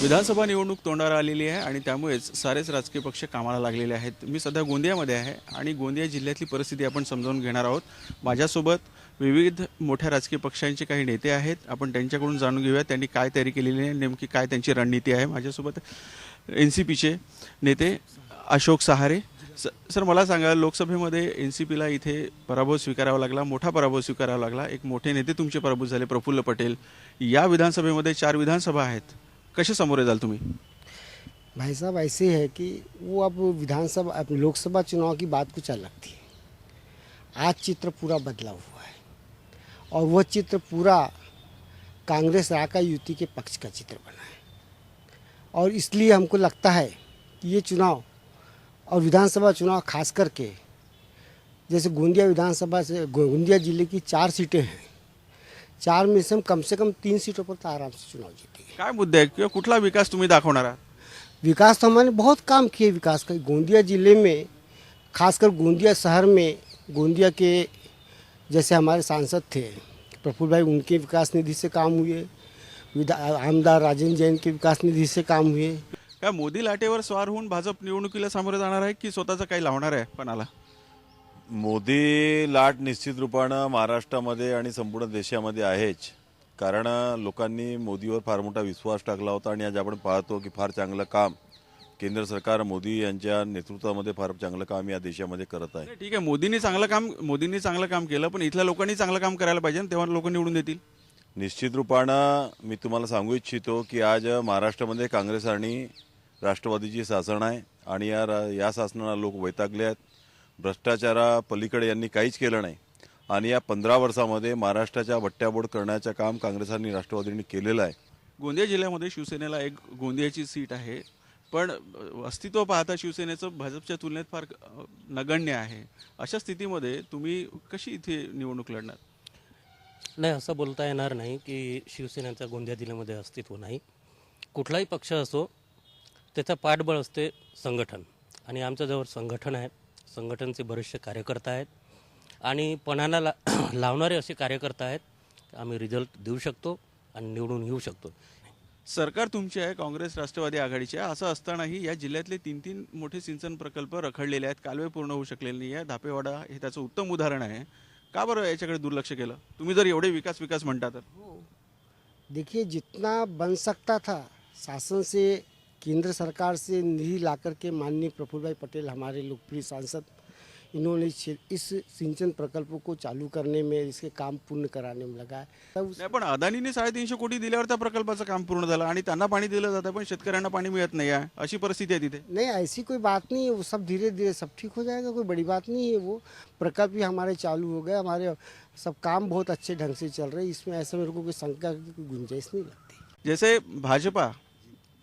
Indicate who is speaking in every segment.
Speaker 1: विधानसभा निवडणूक तोंडावर आलेली आहे आणि त्यामुळेच सारेच राजकीय पक्ष कामाला लागलेले आहेत। मी सध्या गोंदियामध्ये आहे आणि गोंदिया जिल्ह्यातली परिस्थिती आपण समजावून घेणार आहोत। माझ्यासोबत विविध मोठ्या राजकीय पक्षांचे काही नेते आहेत। आपण त्यांच्याकडून जाणून घेऊया त्यांनी काय तयारी केलेली आहे, नेमकी काय त्यांची रणनीती आहे। माझ्यासोबत एनसीपीचे नेते अशोक सहारे सर, मला सांगा, लोकसभेमध्ये एनसीपीला इथे पराभव स्वीकारावा लागला, मोठा पराभव स्वीकारावा लागला। एक मोठे नेते तुमचे पराभूत झाले, प्रफुल्ल पटेल। या विधानसभेमध्ये 4 विधानसभा आहेत, कसे समोर जाल तुम्ही?
Speaker 2: भाई साहब ऐसे है कि वो अब विधानसभा लोकसभा चुनाव की बात कुछ अलग थी। आज चित्र पूरा बदला हुआ है और वह चित्र पूरा कांग्रेस राका युति के पक्ष का चित्र बना है और इसलिए हमको लगता है कि ये चुनाव और विधानसभा चुनाव खास करके जैसे गोंदिया विधानसभा से गोंदिया जिले की 4 सीटें हैं, 4 में से हम कम 3 सीटों पर तो आराम से चुनाव जीतेंगे।
Speaker 1: काय मुद्दे आहेत किंवा कुठला विकास तुम्ही दाखवणार आहात?
Speaker 2: विकास तो हमने बहुत काम किए विकास का। गोंदिया ज़िले में खासकर गोंदिया शहर में गोंदिया के जैसे हमारे सांसद थे प्रफुल्ल भाई, उनके विकास निधि से काम हुए। आमदार राजेंद्र जैन के विकास निधि से काम हुए।
Speaker 1: काय मोदी लाटेवर स्वार होऊन भाजप निवडणुकीला सामोरे जाणार आहे की स्वतःचं काही लावणार आहे पणाला?
Speaker 3: मोदी लाट निश्चित रूपानं महाराष्ट्रामध्ये आणि संपूर्ण देशामध्ये आहेच। कारण लोकांनी मोदीवर फार मोठा विश्वास टाकला होता आणि आज आपण पाहतो की फार चांगलं काम केंद्र सरकार मोदी यांच्या नेतृत्वामध्ये फार चांगलं काम या देशामध्ये करत आहे।
Speaker 1: ठीक आहे, मोदींनी चांगलं काम केलं, पण इथल्या लोकांनी चांगलं काम करायला पाहिजे ना, तेव्हा लोक निवडून देतील।
Speaker 3: निश्चित रूपानं मी तुम्हाला सांगू इच्छितो की आज महाराष्ट्रामध्ये काँग्रेस आणि राष्ट्रवादीची शासन आहे आणि या शासनाला लोक वैतागले आहेत। भ्रष्टाचारा पलीकडे यांनी काहीच केलं नाही आणि या 15 वर्षामध्ये महाराष्ट्राच्या बट्ट्याबोड करण्याचं काम काँग्रेस आणि राष्ट्रवादीने केलेलं आहे।
Speaker 1: गोंदिया जिल्ह्यामध्ये शिवसेनेला एक गोंदियाची सीट आहे, पण अस्तित्व पाहता शिवसेनेचं भाजपच्या तुलनेत फार नगण्य आहे। अशा स्थितीमध्ये तुम्ही कशी इथे निवडणूक लढणार?
Speaker 4: नाही, असं बोलता येणार नाही की शिवसेनेचं गोंदिया जिल्ह्यामध्ये अस्तित्व नाही। कुठलाही पक्ष असो त्याचं पाठबळ असते संघटन, आणि आमच्याजवळ संघटन आहे, संघटनचे बरेचसे कार्यकर्ते आहेत आणि पणाला लावणारे असे कार्यकर्ते आहेत, आम्ही रिझल्ट देऊ शकतो आणि निवडून येऊ शकतो।
Speaker 1: सरकार तुमचे आहे, काँग्रेस राष्ट्रवादी आघाडीचे आहे, असं असतानाही या जिल्ह्यातले 3 मोठे सिंचन प्रकल्प रखडलेले आहेत, कालवे पूर्ण होऊ शकलेले नाही आहे। धापेवाडा हे त्याचं उत्तम उदाहरण आहे। का बरं याच्याकडे दुर्लक्ष केलं? तुम्ही जर एवढे विकास म्हणता तर?
Speaker 2: देखिए, जितना बन सकता था शासन से, केंद्र सरकार से निधि ला करके माननीय प्रफुल्ल भाई पटेल हमारे लोकप्रिय सांसद, इन्होंने इस सिंचन प्रकल्पों को चालू करने में, इसके काम पूर्ण कराने में लगा है।
Speaker 1: नाही, पण अदानीने 350 कोटी दिल्यावर त्या प्रकल्पाचं काम पूर्ण झालं आणि त्यांना पाणी दिलं जातं, पण शेतकऱ्यांना पाणी मिळत नाही आहे, अशी परिस्थिती आहे तिथे।
Speaker 2: नहीं, ऐसी कोई बात नहीं है, वो सब धीरे धीरे सब ठीक हो जाएगा, कोई बड़ी बात नहीं है। वो प्रकल्प भी हमारे चालू हो गए, हमारे सब काम बहुत अच्छे ढंग से चल रहे हैं। इसमें ऐसा मेरे को कोई शंका की कोई गुंजाइश नहीं लगती।
Speaker 1: जैसे भाजपा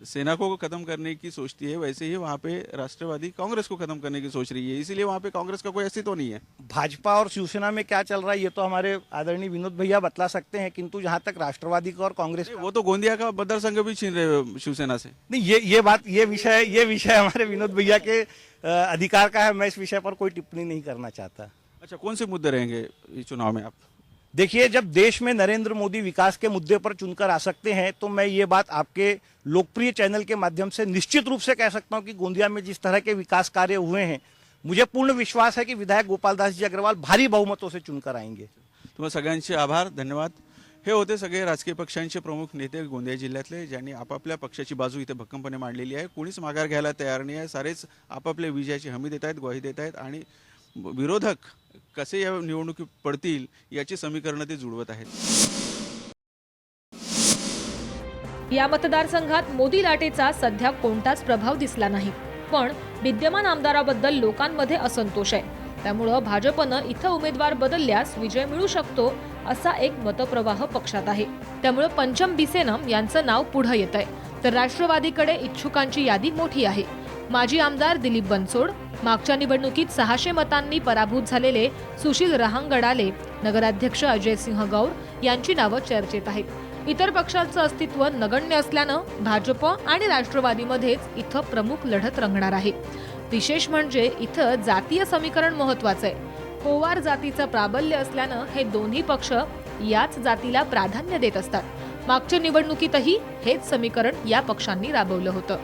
Speaker 1: सेना को खत्म करने की सोचती है, वैसे ही वहाँ पे राष्ट्रवादी कांग्रेस को खत्म करने की सोच रही है, इसीलिए वहाँ पे कांग्रेस का कोई अस्तित्व नहीं है।
Speaker 5: भाजपा और शिवसेना में क्या चल रहा है ये तो हमारे आदरणीय विनोद भैया बतला सकते हैं, किंतु जहां तक राष्ट्रवादी का और कांग्रेस
Speaker 1: वो तो गोंदिया का मतदारसंघ भी छीन रहे शिवसेना से।
Speaker 5: नहीं, ये विषय हमारे विनोद भैया के अधिकार का है। मैं इस विषय पर कोई टिप्पणी नहीं करना चाहता।
Speaker 1: अच्छा, कौन से मुद्दे रहेंगे इस चुनाव में? आप
Speaker 5: देखिए, जब देश में नरेंद्र मोदी विकास के मुद्दे पर चुनकर आ सकते हैं तो मैं ये बात आपके लोकप्रिय चैनल के माध्यम से निश्चित रूप से कह सकता हूं कि गोंदिया में जिस तरह के विकास कार्य हुए हैं, मुझे पूर्ण विश्वास है कि विधायक गोपाल दास जी अग्रवाल भारी बहुमतों से चुनकर आएंगे।
Speaker 1: तुम्हा सगळ्यांचे आभार, धन्यवाद। हे होते सगळे राजकीय पक्षांचे प्रमुख नेते गोंदिया जिल्ह्यातले, ज्यांनी आपापल्या पक्षाची बाजू इथे भक्कमपणे मांडलेली आहे। कोणीच माघार घ्यायला तयार नाही आहे, सारेच आपापल्या विजयाची हमी देत आहेत, ग्वाही देत आहेत आणि विरोधक कसे या निवडणुकीत पडतील याची समीकरणं ते जुळवत आहेत।
Speaker 6: या मतदारसंघात मोदी लाटेचा सध्या कोणताच प्रभाव दिसला नाही, पण विद्यमान आमदाराबद्दल लोकांमध्ये असंतोष आहे। त्यामुळे भाजपनं इथं उमेदवार बदलल्यास विजय मिळू शकतो असा एक मतप्रवाह पक्षात आहे। त्यामुळे पंचम बिसेनम यांचं नाव पुढे येत आहे, तर राष्ट्रवादीकडे इच्छुकांची यादी मोठी आहे। माजी आमदार दिलीप बनसोड, मागच्या निवडणुकीत 600 मतांनी पराभूत झालेले सुशील रहांगडाले, नगराध्यक्ष अजय सिंह गौर यांची नावं चर्चेत आहेत। इतर पक्षांचं अस्तित्व नगण्य असल्यानं भाजप आणि राष्ट्रवादीमध्येच इथं प्रमुख लढत रंगणार आहे। विशेष म्हणजे इथं जातीय समीकरण महत्त्वाचं आहे। पोवार जातीचं प्राबल्य असल्यानं हे दोन्ही पक्ष याच जातीला प्राधान्य देत असतात। मागच्या निवडणुकीतही हेच समीकरण या पक्षांनी राबवलं होतं.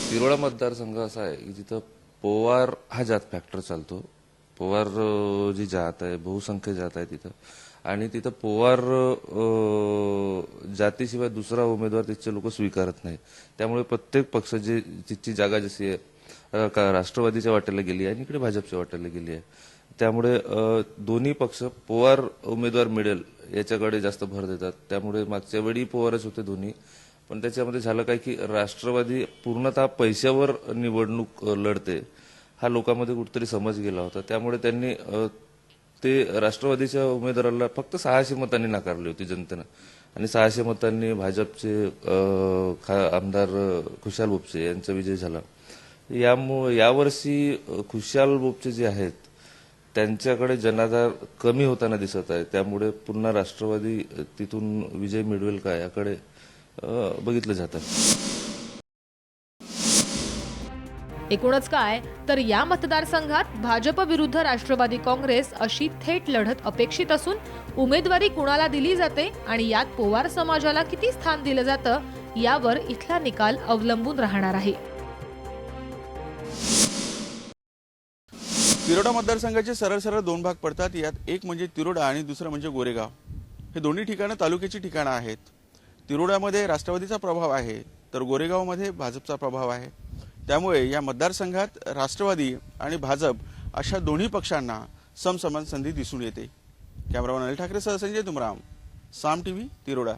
Speaker 7: तिरोडा मतदारसंघ असा आहे की जिथं पोवार हा जात फॅक्टर चालतो. पोवार जी जात आहे, बहुसंख्य जात आहे तिथं, आणि तिथं पोवार जातीशिवाय दुसरा उमेदवार तिथचे लोक स्वीकारत नाही. त्यामुळे प्रत्येक पक्ष जे तिथची जागा जशी आहे राष्ट्रवादीच्या वाट्याला गेली आहे आणि इकडे भाजपच्या वाट्याला गेली आहे. त्यामुळे दोन्ही पक्ष पोवार उमेदवार मिळेल याच्याकडे जास्त भर देतात. त्यामुळे मागच्या वेळी पोवारच होते दोन्ही, पण त्याच्यामध्ये झालं काय की राष्ट्रवादी पूर्णतः पैशावर निवडणूक लढते हा लोकांमध्ये कुठेतरी समज गेला होता. त्यामुळे त्यांनी ते राष्ट्रवादीच्या उमेदवाराला फक्त 600 मतांनी नाकारली होती जनतेनं, आणि 600 मतांनी भाजपचे आमदार खुशाल बोपचे यांचा विजय झाला. यावर्षी खुशाल बोपचे जे आहेत त्यांच्याकडे जनाधार कमी होताना दिसत आहे. त्यामुळे पुन्हा राष्ट्रवादी तिथून विजय मिळवेल का याकडे बघितलं जातं.
Speaker 6: एकूणच काय तर या मतदारसंघात भाजप विरुद्ध राष्ट्रवादी काँग्रेस अशी थेट लढत अपेक्षित असून उमेदवारी कुणाला दिली जाते आणि यात पोवार समाजाला किती स्थान दिलं जातं यावर इथला निकाल अवलंबून राहणार आहे.
Speaker 1: तिरोडा मतदारसंघाचे सरळ सरळ दोन भाग पडतात. यात एक म्हणजे तिरोडा आणि दुसरं म्हणजे गोरेगाव. हे दोन्ही ठिकाणं तालुक्याची ठिकाणं आहेत. तिरोडामध्ये राष्ट्रवादीचा प्रभाव आहे तर गोरेगावमध्ये भाजपचा प्रभाव आहे. त्यामुळे या मतदारसंघात राष्ट्रवादी आणि भाजप अशा दोन्ही पक्षांना समसमान संधी दिसून येते. कॅमेरामॅन अनिल ठाकरेसह संजय तुमराम, साम टीव्ही, तिरोडा.